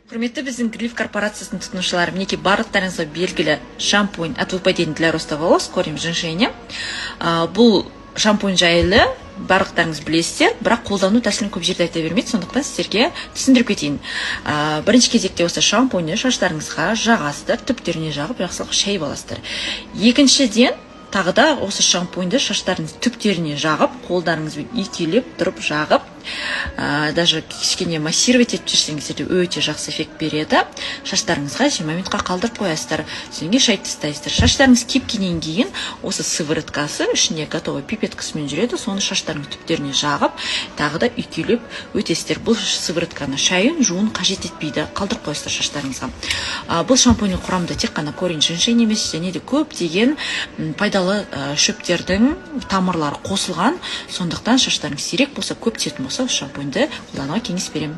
Құрметті біздің Гриф корпорациясының тұтынушылары, мінекей барлықтарыңызға белгілі шампунь от выпадения для роста волос корень женьшеня. Бұл шампунь жайлы барлықтарыңыз білесіздер, бірақ қолдану тәсілін көп жерде айта бермейді, сондықтан сіздерге түсіндіріп кетейін. Бірінші кезекте осы шампуньді шаштарыңызға жағасыздар, түптеріне жағып, жақсылық шайып аласыздар. Екіншіден, тағы да осы шампуньді шаштарыңыз түптеріне жағып, қолдарыңызбен итеріп тұрып жағып, даже кішкене массировать етіп жүрсеңіздер өте жақсы эффект береді. Шаштарыңызға 20 минутқа қалдырып қоясыздар. Соңғы шайып тастайсыздар. Шаштарыңыз кепкеннен кейін осы сывороткасы ішінде готовый пипеткасымен жүреді. Соны шаштарыңыз түптеріне жағып, тағы да үйтелеп өтесіздер. Бұл сыворотканы шайын, жуын қажет етпейді. Қалдырып қоясыздар шаштарыңызға. Бұл шампуньның құрамында тек қана корень женьшень емес, және де көптеген пайдалы шөптердің тамырлары қосылған. Сондықтан шаштарыңыз сирек болса, көп түсетін болса, шампуньді қолдануға кеңес беремін.